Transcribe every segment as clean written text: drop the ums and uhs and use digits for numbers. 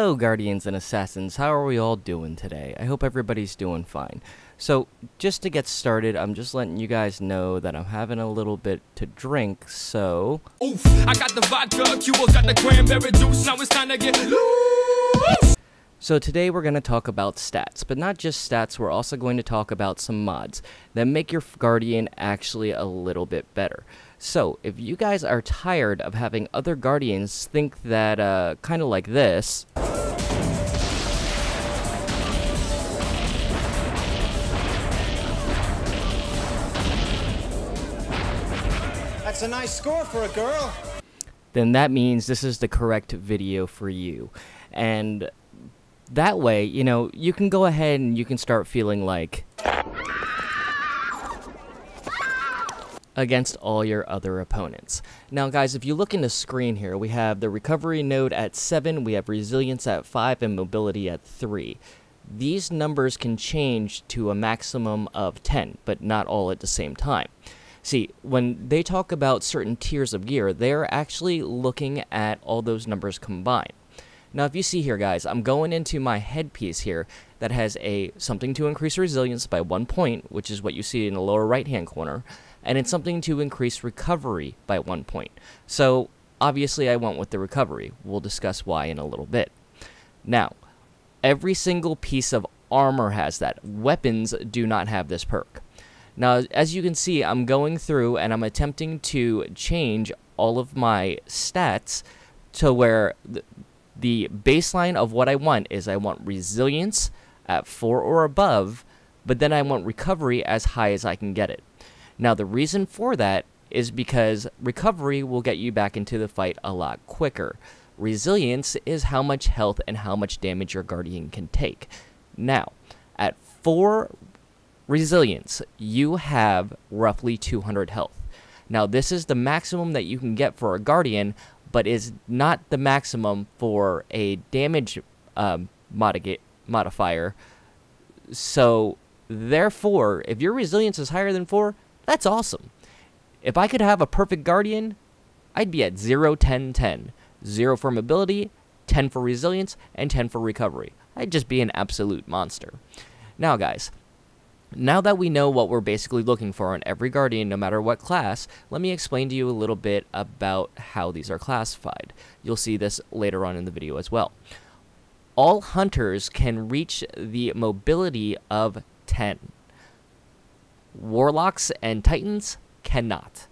Hello, Guardians and Assassins. How are we all doing today? I hope everybody's doing fine. So, just to get started, I'm just letting you guys know that I'm having a little bit to drink, so... Oof, I got the vodka, Cuba got the cranberry juice, now it's time to get loose! So today we're going to talk about stats, but not just stats, we're also going to talk about some mods that make your Guardian actually a little bit better. So, if you guys are tired of having other Guardians think that, kind of like this... That's a nice score for a girl. Then that means this is the correct video for you. And that way, you know, you can go ahead and you can start feeling like... against all your other opponents. Now guys, if you look in the screen here, we have the recovery node at 7, we have resilience at 5, and mobility at 3. These numbers can change to a maximum of 10, but not all at the same time. See, when they talk about certain tiers of gear, they're actually looking at all those numbers combined. Now if you see here guys, I'm going into my headpiece here that has something to increase resilience by 1 point, which is what you see in the lower right hand corner, and it's something to increase recovery by 1 point. So obviously I went with the recovery. We'll discuss why in a little bit. Now, every single piece of armor has that. Weapons do not have this perk. Now, as you can see, I'm going through and I'm attempting to change all of my stats to where the baseline of what I want is I want resilience at 4 or above, but then I want recovery as high as I can get it. Now, the reason for that is because recovery will get you back into the fight a lot quicker. Resilience is how much health and how much damage your Guardian can take. Now, at 4 resilience, you have roughly 200 health. Now, this is the maximum that you can get for a Guardian, but is not the maximum for a damage modifier. So, therefore, if your resilience is higher than 4, that's awesome. If I could have a perfect Guardian, I'd be at 0, 10, 10. 0 for mobility, 10 for resilience, and 10 for recovery. I'd just be an absolute monster. Now guys, now that we know what we're basically looking for in every Guardian, no matter what class, let me explain to you a little bit about how these are classified. You'll see this later on in the video as well. All hunters can reach the mobility of 10. Warlocks and Titans cannot.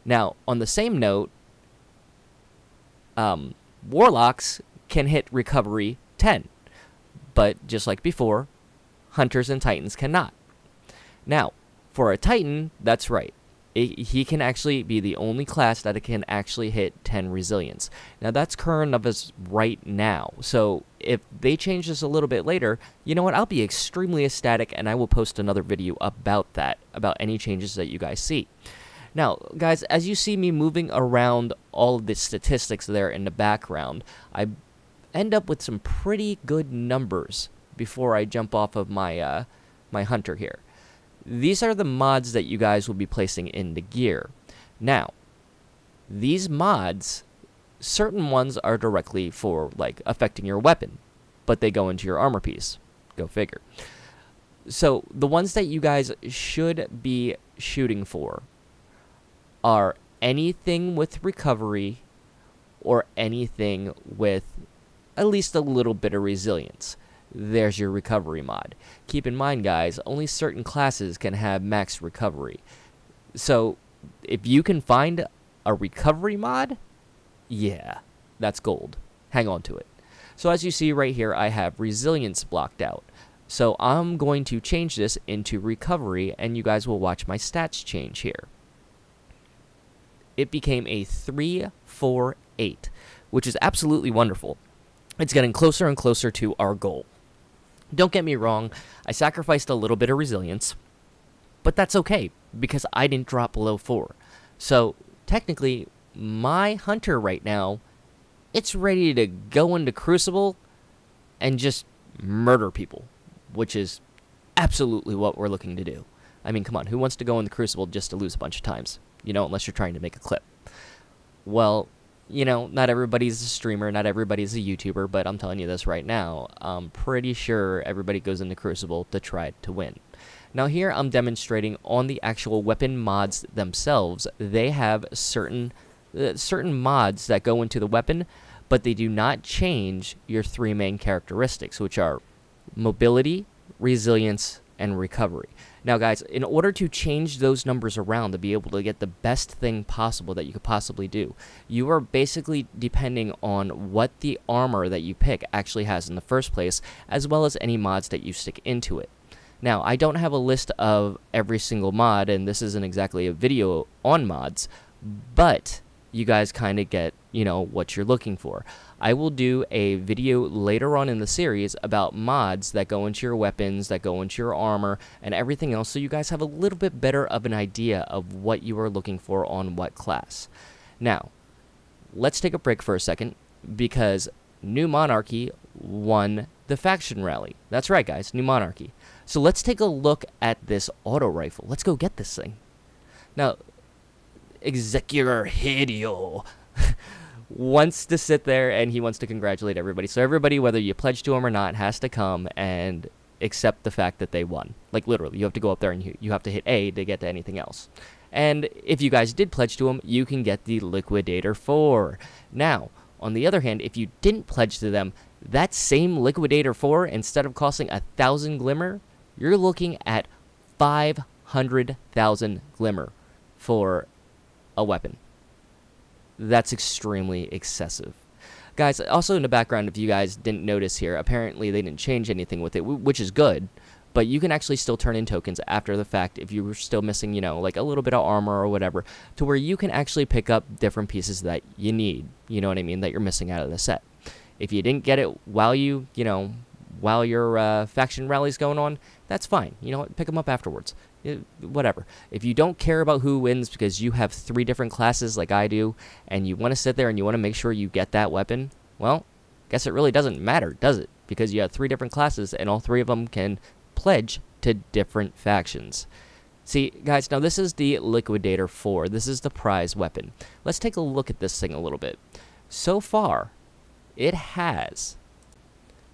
Now, on the same note, Warlocks can hit recovery 10, but just like before, Hunters and Titans cannot. Now, for a Titan, that's right. He can actually be the only class that can actually hit 10 resilience. Now, that's current of us right now. So, if they change this a little bit later, you know what? I'll be extremely ecstatic, and I will post another video about that, about any changes that you guys see. Now, guys, as you see me moving around all of the statistics there in the background, I end up with some pretty good numbers before I jump off of my, my hunter here. These are the mods that you guys will be placing in the gear. Now, these mods, certain ones are directly for, like, affecting your weapon, but they go into your armor piece. Go figure. So, the ones that you guys should be shooting for are anything with recovery or anything with at least a little bit of resilience. There's your recovery mod. Keep in mind, guys, only certain classes can have max recovery. So, if you can find a recovery mod, yeah, that's gold. Hang on to it. So, as you see right here, I have resilience blocked out. So, I'm going to change this into recovery, and you guys will watch my stats change here. It became a 3, 4, 8, which is absolutely wonderful. It's getting closer and closer to our goal. Don't get me wrong, I sacrificed a little bit of resilience, but that's okay, because I didn't drop below 4. So, technically, my hunter right now, it's ready to go into Crucible and just murder people, which is absolutely what we're looking to do. I mean, come on, who wants to go in the Crucible just to lose a bunch of times? You know, unless you're trying to make a clip. Well, you know, not everybody's a streamer, not everybody's a YouTuber, but I'm telling you this right now. I'm pretty sure everybody goes into Crucible to try to win. Now here I'm demonstrating on the actual weapon mods themselves. They have certain mods that go into the weapon, but they do not change your 3 main characteristics, which are mobility, resilience, and recovery. Now guys, in order to change those numbers around to be able to get the best thing possible that you could possibly do, you are basically depending on what the armor that you pick actually has in the first place, as well as any mods that you stick into it. Now, I don't have a list of every single mod, and this isn't exactly a video on mods, but you guys kind of get, you know, what you're looking for. I will do a video later on in the series about mods that go into your weapons, that go into your armor, and everything else, so you guys have a little bit better of an idea of what you are looking for on what class. Now, let's take a break for a second, because New Monarchy won the faction rally. That's right, guys, New Monarchy. So let's take a look at this auto rifle. Let's go get this thing. Now, Executor Hideo wants to sit there and he wants to congratulate everybody. So everybody, whether you pledge to him or not, has to come and accept the fact that they won. Like literally, you have to go up there and you have to hit A to get to anything else. And if you guys did pledge to him, you can get the Liquidator 4. Now, on the other hand, if you didn't pledge to them, that same Liquidator 4, instead of costing 1,000 Glimmer, you're looking at 500,000 Glimmer for a weapon. That's extremely excessive. Guys, also in the background, if you guys didn't notice here, apparently they didn't change anything with it, which is good, but you can actually still turn in tokens after the fact if you were still missing, you know, like a little bit of armor or whatever, to where you can actually pick up different pieces that you need, you know what I mean, that you're missing out of the set. If you didn't get it while while your faction rally's going on, that's fine. You know what? Pick them up afterwards. Whatever. If you don't care about who wins because you have 3 different classes like I do, and you want to sit there and you want to make sure you get that weapon, well, guess it really doesn't matter, does it? Because you have 3 different classes, and all 3 of them can pledge to different factions. See, guys, now this is the Liquidator 4. This is the prize weapon. Let's take a look at this thing a little bit. So far, it has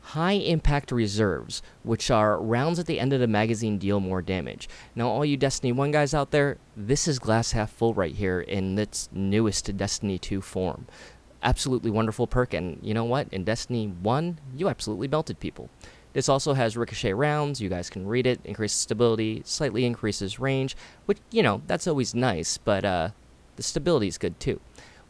high impact reserves, which are rounds at the end of the magazine deal more damage. Now, all you Destiny 1 guys out there, this is glass half full right here in its newest Destiny 2 form. Absolutely wonderful perk, and you know what? In Destiny 1, you absolutely melted people. This also has ricochet rounds, you guys can read it, increases stability, slightly increases range, which, you know, that's always nice, but the stability is good too.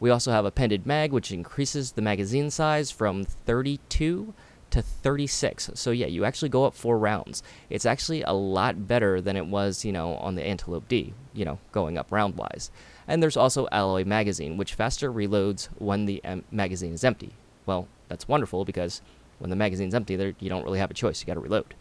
We also have appended mag, which increases the magazine size from 32 to 36. So yeah, you actually go up 4 rounds. It's actually a lot better than it was, you know, on the Antelope D, you know, going up round-wise. And there's also alloy magazine, which faster reloads when the magazine is empty. Well, that's wonderful because when the magazine's empty, you don't really have a choice. You got to reload.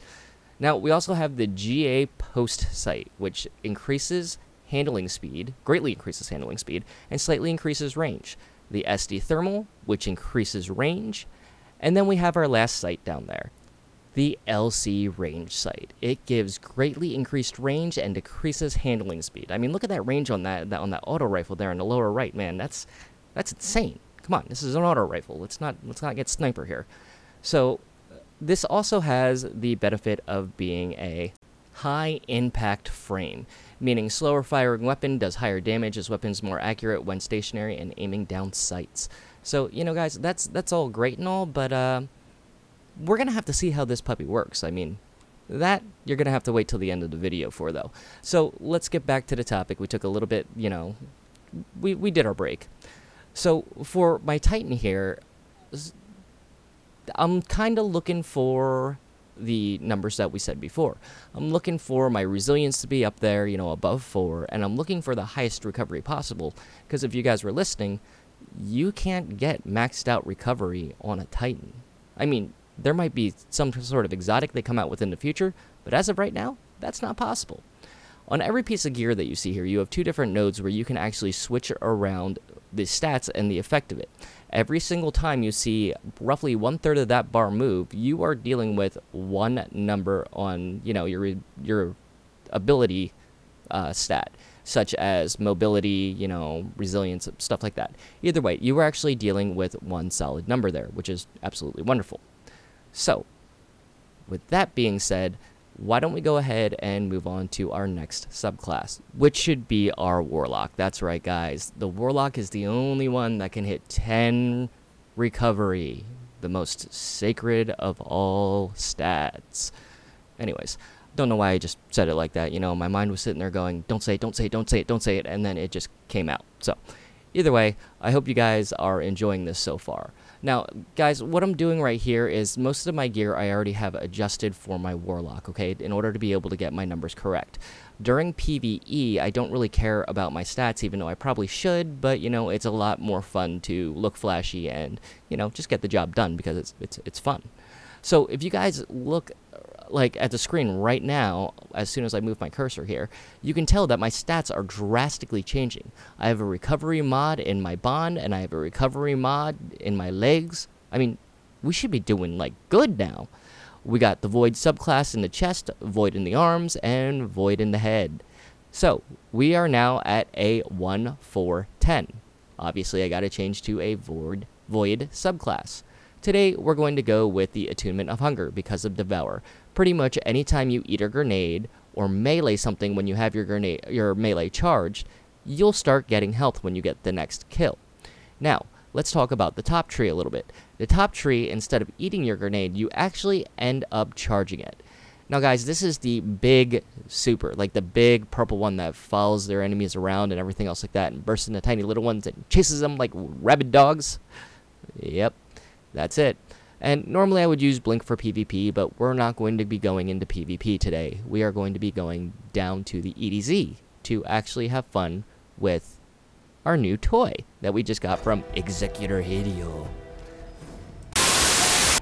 Now, we also have the GA Post Sight, which increases handling speed, greatly increases handling speed, and slightly increases range. The SD Thermal, which increases range. And then we have our last sight down there, the LC Range Sight. It gives greatly increased range and decreases handling speed. I mean, look at that range on that auto rifle there in the lower right, man. That's insane. Come on, this is an auto rifle. Let's not get sniper here. So this also has the benefit of being a high impact frame, meaning slower firing weapon does higher damage as weapons more accurate when stationary and aiming down sights. So, you know, guys, that's all great and all, but we're going to have to see how this puppy works. I mean, that you're going to have to wait till the end of the video for, though. So, let's get back to the topic. We took a little bit, you know, we did our break. So, for my Titan here, I'm kind of looking for the numbers that we said before. I'm looking for my resilience to be up there, you know, above 4, and I'm looking for the highest recovery possible, because if you guys were listening, you can't get maxed out recovery on a Titan. I mean, there might be some sort of exotic they come out with in the future, but as of right now, that's not possible. On every piece of gear that you see here, you have 2 different nodes where you can actually switch around the stats and the effect of it. Every single time you see roughly 1/3 of that bar move, you are dealing with 1 number on, you know, your ability stat. such as mobility, you know, resilience, stuff like that. Either way, you were actually dealing with one solid number there, which is absolutely wonderful. So, with that being said, why don't we go ahead and move on to our next subclass, which should be our Warlock. That's right, guys. The Warlock is the only one that can hit 10 recovery, the most sacred of all stats. Anyways, don't know why I just said it like that. You know, my mind was sitting there going, don't say it, don't say it, don't say it, don't say it, and then it just came out. So, either way, I hope you guys are enjoying this so far. Now, guys, what I'm doing right here is most of my gear I already have adjusted for my Warlock, okay, in order to be able to get my numbers correct. During PvE, I don't really care about my stats, even though I probably should, but, you know, it's a lot more fun to look flashy and, you know, just get the job done because it's fun. So, if you guys look like at the screen right now, as soon as I move my cursor here, you can tell that my stats are drastically changing. I have a recovery mod in my bond, and I have a recovery mod in my legs. I mean, we should be doing, like, good now. We got the Void subclass in the chest, Void in the arms, and Void in the head. So, we are now at a 1-4-10. Obviously, I gotta change to a Void subclass. Today, we're going to go with the Attunement of Hunger because of Devour. Pretty much anytime you eat a grenade or melee something when you have your melee charged, you'll start getting health when you get the next kill. Now, let's talk about the top tree a little bit. The top tree, instead of eating your grenade, you actually end up charging it. Now, guys, this is the big super, like the big purple one that follows their enemies around and everything else like that and bursts into tiny little ones and chases them like rabid dogs. Yep, that's it. And normally I would use Blink for PvP, but we're not going to be going into PvP today. We are going to be going down to the EDZ to actually have fun with our new toy that we just got from Executor Hideo.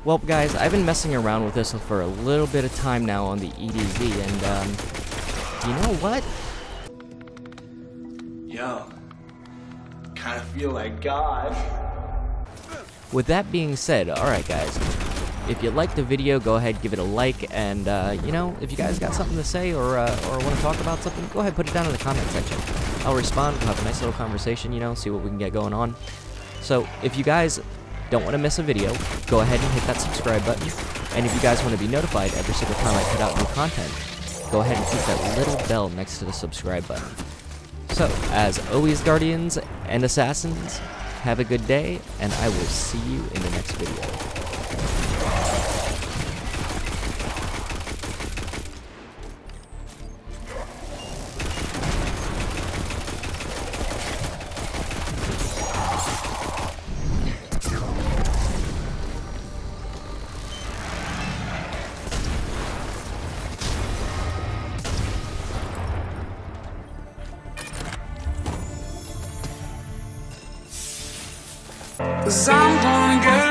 Well, guys, I've been messing around with this for a little bit of time now on the EDZ, and, you know what? Yo, kind of feel like God. With that being said, alright guys, if you liked the video, go ahead, give it a like, and, you know, if you guys got something to say or want to talk about something, go ahead, put it down in the comment section. I'll respond, we'll have a nice little conversation, you know, see what we can get going on. So, if you guys don't want to miss a video, go ahead and hit that subscribe button, and if you guys want to be notified every single time I put out new content, go ahead and click that little bell next to the subscribe button. So, as always, Guardians and Assassins, have a good day, and I will see you in the next video. Cause I'm gonna get